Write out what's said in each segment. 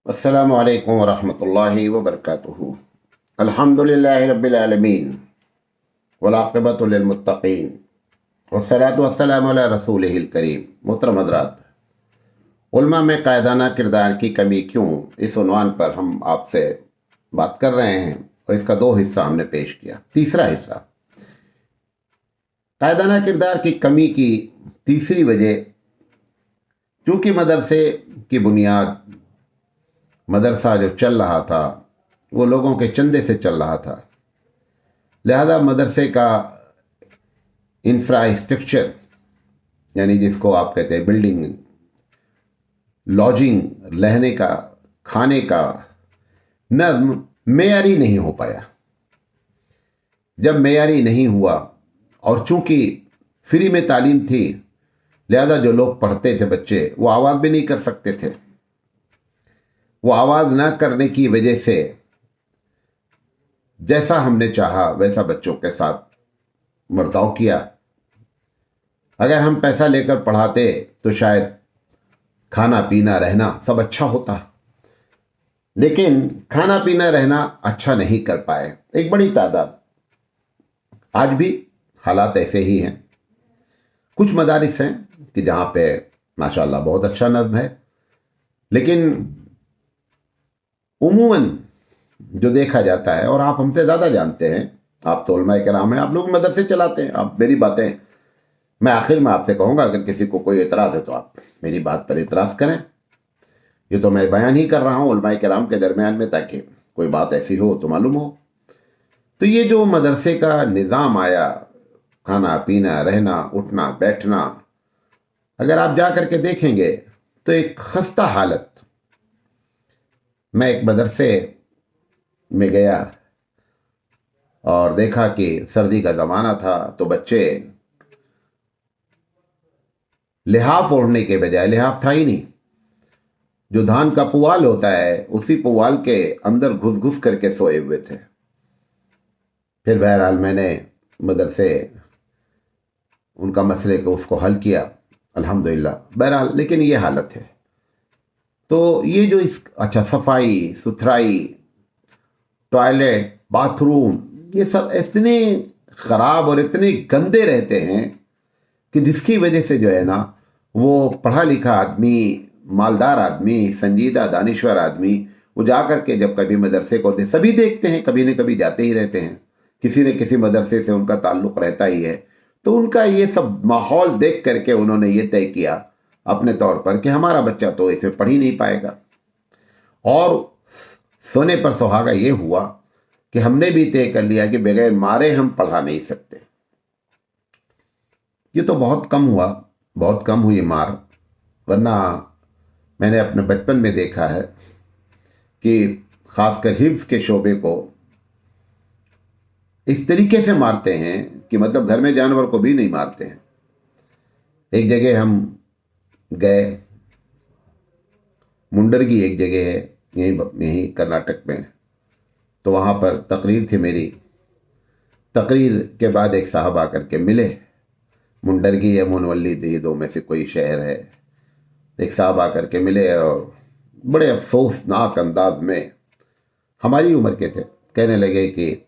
अस्सलामु अलैकुम वरहमतुल्लाहि वबरकातुहू। अल्हम्दुलिल्लाहि रब्बिल आलमीन वल आक़िबतु लिल मुत्तक़ीन वस्सलातु वस्सलामु अला रसूलिहिल करीम। मोहतरम हज़रात, उल्मा में कायदाना किरदार की कमी क्यों, इस उन्वान पर हम आपसे बात कर रहे हैं और इसका दो हिस्सा हमने पेश किया। तीसरा हिस्सा, कायदाना किरदार की कमी की तीसरी वजह, चूँकि मदरसे की बुनियाद, मदरसा जो चल रहा था वो लोगों के चंदे से चल रहा था, लिहाजा मदरसे का इंफ्रास्ट्रक्चर, यानी जिसको आप कहते हैं बिल्डिंग, लॉजिंग, रहने का, खाने का नज़्म मेयारी नहीं हो पाया। जब मेयारी नहीं हुआ और चूंकि फ्री में तालीम थी, लिहाजा जो लोग पढ़ते थे बच्चे, वो आवाज़ भी नहीं कर सकते थे। वो आवाज़ ना करने की वजह से जैसा हमने चाहा वैसा बच्चों के साथ बर्ताव किया। अगर हम पैसा लेकर पढ़ाते तो शायद खाना पीना रहना सब अच्छा होता, लेकिन खाना पीना रहना अच्छा नहीं कर पाए एक बड़ी तादाद। आज भी हालात ऐसे ही हैं। कुछ मदारिस हैं कि जहाँ पे माशाल्लाह बहुत अच्छा नज़्म है, लेकिन उमूमन जो देखा जाता है, और आप हमसे ज़्यादा जानते हैं, आप तो उलमाए किराम हैं, आप लोग मदरसे चलाते हैं, आप मेरी बातें, मैं आखिर में आपसे कहूँगा अगर किसी को कोई एतराज़ है तो आप मेरी बात पर एतराज़ करें। ये तो मैं बयान ही कर रहा हूँ उलमाए किराम के दरमियान में, ताकि कोई बात ऐसी हो तो मालूम हो। तो ये जो मदरसे का निज़ाम आया, खाना पीना रहना उठना बैठना, अगर आप जा कर के देखेंगे तो एक खस्ता हालत। मैं एक मदरसे में गया और देखा कि सर्दी का ज़माना था, तो बच्चे लिहाफ ओढ़ने के बजाय, लिहाफ था ही नहीं, जो धान का पुआल होता है उसी पुआल के अंदर घुस घुस करके सोए हुए थे। फिर बहरहाल मैंने मदरसे उनका मसले को उसको हल किया अल्हम्दुलिल्लाह। बहरहाल लेकिन ये हालत है। तो ये जो अच्छा, सफाई सुथराई, टॉयलेट, बाथरूम, ये सब इतने ख़राब और इतने गंदे रहते हैं कि जिसकी वजह से जो है ना, वो पढ़ा लिखा आदमी, मालदार आदमी, संजीदा दानिश्वर आदमी, वो जा कर के जब कभी मदरसे को सभी देखते हैं, कभी न कभी जाते ही रहते हैं, किसी न किसी मदरसे से उनका ताल्लुक़ रहता ही है। तो उनका ये सब माहौल देख करके उन्होंने ये तय किया अपने तौर पर कि हमारा बच्चा तो इसमें पढ़ ही नहीं पाएगा। और सोने पर सुहागा ये हुआ कि हमने भी तय कर लिया कि बगैर मारे हम पढ़ा नहीं सकते। ये तो बहुत कम हुआ, बहुत कम हुई मार, वरना मैंने अपने बचपन में देखा है कि ख़ासकर हिफ्ज़ के शोबे को इस तरीके से मारते हैं कि मतलब घर में जानवर को भी नहीं मारते हैं। एक जगह हम गए, मुंडरगी एक जगह है यहीं कर्नाटक में, तो वहाँ पर तकरीर थी मेरी। तकरीर के बाद एक साहब आकर के मिले, मुंडरगी या मुनवल्ली, ये दो में से कोई शहर है। एक साहब आकर के मिले और बड़े अफसोसनाक अंदाज में, हमारी उम्र के थे, कहने लगे कि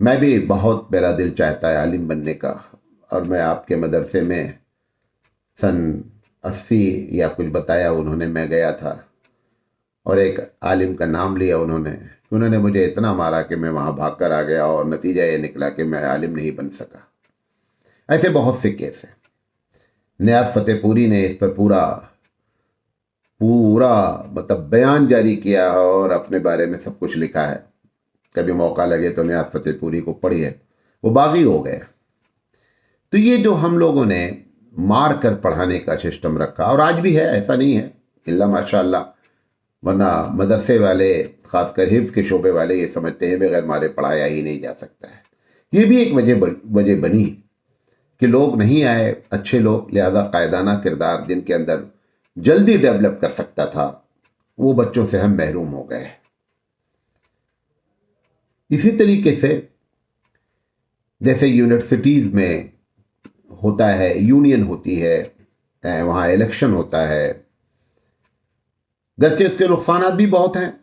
मैं भी बहुत, मेरा दिल चाहता है आलिम बनने का, और मैं आपके मदरसे में सन 80 या कुछ बताया उन्होंने, मैं गया था और एक आलिम का नाम लिया उन्होंने मुझे इतना मारा कि मैं वहाँ भाग कर आ गया और नतीजा ये निकला कि मैं आलिम नहीं बन सका। ऐसे बहुत से केस हैं। नियाज़ फतेहपुरी ने इस पर पूरा पूरा मतलब बयान जारी किया और अपने बारे में सब कुछ लिखा है। कभी मौका लगे तो नियाज़ फतेहपुरी को पढ़िए, वो बागी हो गए। तो ये जो हम लोगों ने मार कर पढ़ाने का सिस्टम रखा, और आज भी है, ऐसा नहीं है इल्ला माशाअल्लाह, वरना मदरसे वाले, खासकर हिफ्ज़ के शोबे वाले, ये समझते हैं बगैर मारे पढ़ाया ही नहीं जा सकता है। ये भी एक वजह बनी कि लोग नहीं आए अच्छे लोग, लिहाजा कायदाना किरदार जिनके अंदर जल्दी डेवलप कर सकता था, वो बच्चों से हम महरूम हो गए। इसी तरीके से जैसे यूनिवर्सिटीज़ में होता है, यूनियन होती है, वहाँ इलेक्शन होता है, गरचे उसके नुकसानात भी बहुत हैं,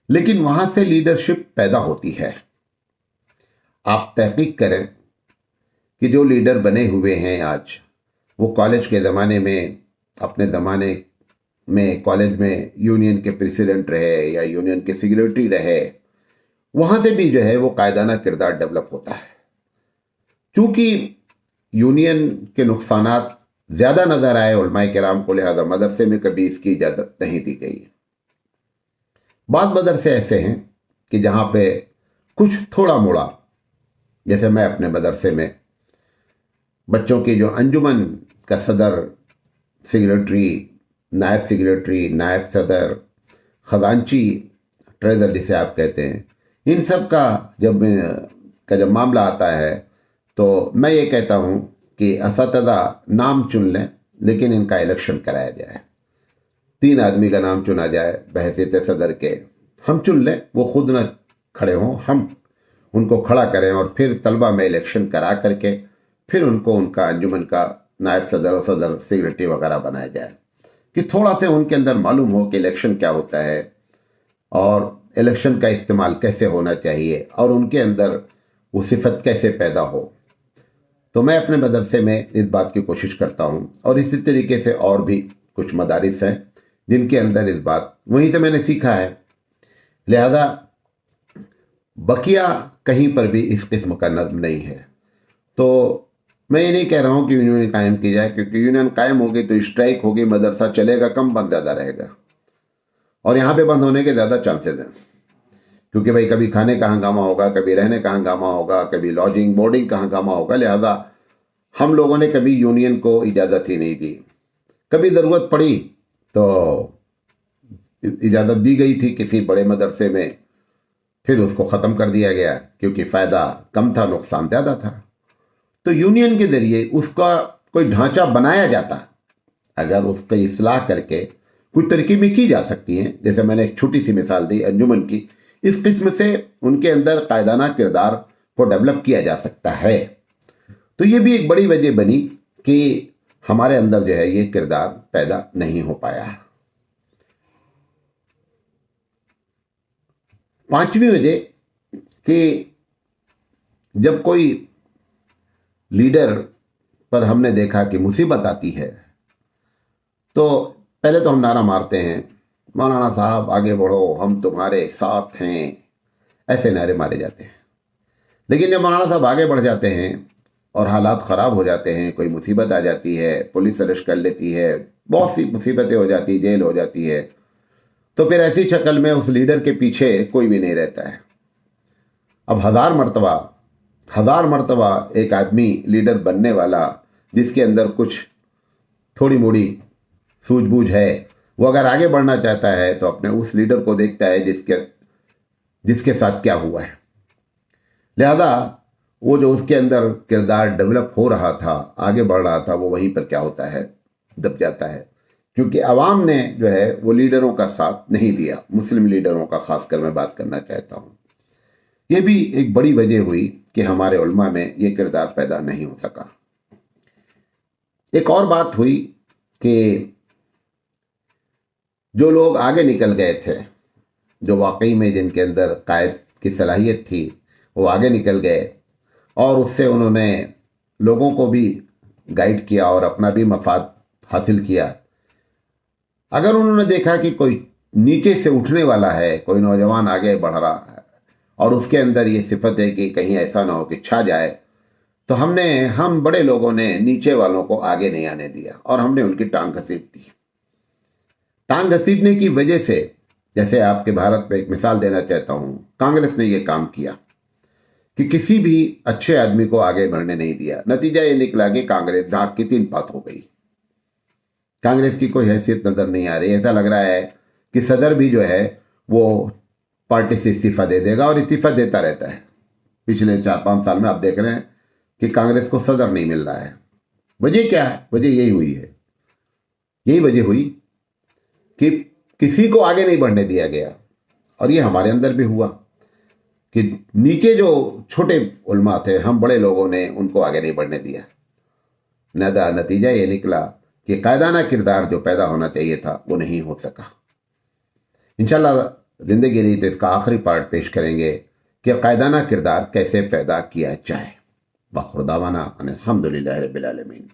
लेकिन वहां से लीडरशिप पैदा होती है। आप तहकीक करें कि जो लीडर बने हुए हैं आज, वो कॉलेज के ज़माने में, अपने ज़माने में कॉलेज में यूनियन के प्रेसिडेंट रहे या यूनियन के सेक्रेटरी रहे, वहां से भी जो है वो कायदाना किरदार डेवलप होता है। चूंकि यूनियन के नुकसानात ज़्यादा नज़र आए उलमाए किराम को, लिहाजा मदरसे में कभी इसकी इजाज़त नहीं दी गई। बाद मदरसे ऐसे हैं कि जहाँ पे कुछ थोड़ा मोड़ा, जैसे मैं अपने मदरसे में बच्चों की जो अंजुमन का सदर, सेक्रेटरी, नायब सेक्रेटरी, नायब सदर, खजांची, ट्रेजर जिसे आप कहते हैं, इन सब का जब मामला आता है तो मैं ये कहता हूँ कि असतज़ा नाम चुन लें, लेकिन इनका इलेक्शन कराया जाए। 3 आदमी का नाम चुना जाए बहैसियत सदर के, हम चुन लें, वो खुद न खड़े हों, हम उनको खड़ा करें और फिर तलबा में इलेक्शन करा करके फिर उनको उनका अंजुमन का नायब सदर और सदर सेक्रेटरी वगैरह बनाया जाए, कि थोड़ा से उनके अंदर मालूम हो कि इलेक्शन क्या होता है और इलेक्शन का इस्तेमाल कैसे होना चाहिए और उनके अंदर वो सिफत कैसे पैदा हो। तो मैं अपने मदरसे में इस बात की कोशिश करता हूँ, और इसी तरीके से और भी कुछ मदारिस हैं जिनके अंदर इस बात, वहीं से मैंने सीखा है। लिहाजा बकिया कहीं पर भी इस किस्म का नज़्म नहीं है। तो मैं ये नहीं कह रहा हूँ कि यूनियन कायम की जाए, क्योंकि यूनियन कायम होगी तो स्ट्राइक होगी, मदरसा चलेगा कम, बंद ज़्यादा रहेगा, और यहाँ पे बंद होने के ज़्यादा चांसेस हैं। क्योंकि भाई कभी खाने का हंगामा होगा, कभी रहने का हंगामा होगा, कभी लॉजिंग बोर्डिंग का हंगामा होगा। लिहाजा हम लोगों ने कभी यूनियन को इजाज़त ही नहीं दी। कभी ज़रूरत पड़ी तो इजाज़त दी गई थी किसी बड़े मदरसे में, फिर उसको ख़त्म कर दिया गया, क्योंकि फ़ायदा कम था, नुकसान ज़्यादा था। तो यूनियन के ज़रिए उसका कोई ढांचा बनाया जाता, अगर उसका इस्लाह करके कुछ तरकीबें की जा सकती हैं। जैसे मैंने एक छोटी सी मिसाल दी अंजुमन की, इस किस्म से उनके अंदर कायदाना किरदार को डेवलप किया जा सकता है। तो ये भी एक बड़ी वजह बनी कि हमारे अंदर जो है ये किरदार पैदा नहीं हो पाया। 5वीं वजह कि जब कोई लीडर पर हमने देखा कि मुसीबत आती है, तो पहले तो हम नारा मारते हैं, मौलाना साहब आगे बढ़ो, हम तुम्हारे साथ हैं, ऐसे नारे मारे जाते हैं। लेकिन जब मौलाना साहब आगे बढ़ जाते हैं और हालात ख़राब हो जाते हैं, कोई मुसीबत आ जाती है, पुलिस अरेस्ट कर लेती है, बहुत सी मुसीबतें हो जाती, जेल हो जाती है, तो फिर ऐसी शक्ल में उस लीडर के पीछे कोई भी नहीं रहता है। अब हज़ार मर्तबा एक आदमी लीडर बनने वाला, जिसके अंदर कुछ थोड़ी मोड़ी सूझबूझ है, वो अगर आगे बढ़ना चाहता है तो अपने उस लीडर को देखता है जिसके साथ क्या हुआ है। लिहाजा वो जो उसके अंदर किरदार डेवलप हो रहा था, आगे बढ़ रहा था, वो वहीं पर क्या होता है, दब जाता है, क्योंकि अवाम ने जो है वो लीडरों का साथ नहीं दिया। मुस्लिम लीडरों का खासकर मैं बात करना चाहता हूँ। ये भी एक बड़ी वजह हुई कि हमारे उलमा में ये किरदार पैदा नहीं हो सका। एक और बात हुई कि जो लोग आगे निकल गए थे, जो वाकई में जिनके अंदर कायद की सलाहियत थी, वो आगे निकल गए और उससे उन्होंने लोगों को भी गाइड किया और अपना भी मफाद हासिल किया। अगर उन्होंने देखा कि कोई नीचे से उठने वाला है, कोई नौजवान आगे बढ़ रहा है और उसके अंदर ये सिफत है कि कहीं ऐसा ना हो कि छा जाए, तो हम बड़े लोगों ने नीचे वालों को आगे नहीं आने दिया और हमने उनकी टांग घसीट दी। टांग घसीटने की वजह से, जैसे आपके भारत में एक मिसाल देना चाहता हूं, कांग्रेस ने यह काम किया कि किसी भी अच्छे आदमी को आगे बढ़ने नहीं दिया। नतीजा ये निकला कि कांग्रेस ढाक की 3 पात हो गई। कांग्रेस की कोई हैसियत नजर नहीं आ रही। ऐसा लग रहा है कि सदर भी जो है वो पार्टी से इस्तीफा दे देगा और इस्तीफा देता रहता है। पिछले 4-5 साल में आप देख रहे हैं कि कांग्रेस को सदर नहीं मिल रहा है। वजह क्या है? वजह यही हुई है, यही वजह हुई कि किसी को आगे नहीं बढ़ने दिया गया। और ये हमारे अंदर भी हुआ कि नीचे जो छोटे उलमा थे, हम बड़े लोगों ने उनको आगे नहीं बढ़ने दिया। नतीजा ये निकला कि कायदाना किरदार जो पैदा होना चाहिए था वो नहीं हो सका। इंशाल्लाह ज़िंदगी रही तो इसका आखिरी पार्ट पेश करेंगे कि कायदाना किरदार कैसे पैदा किया जाए। वाखिर दावाना अनिल हम्दुलिल्लाहि रब्बिल आलमीन।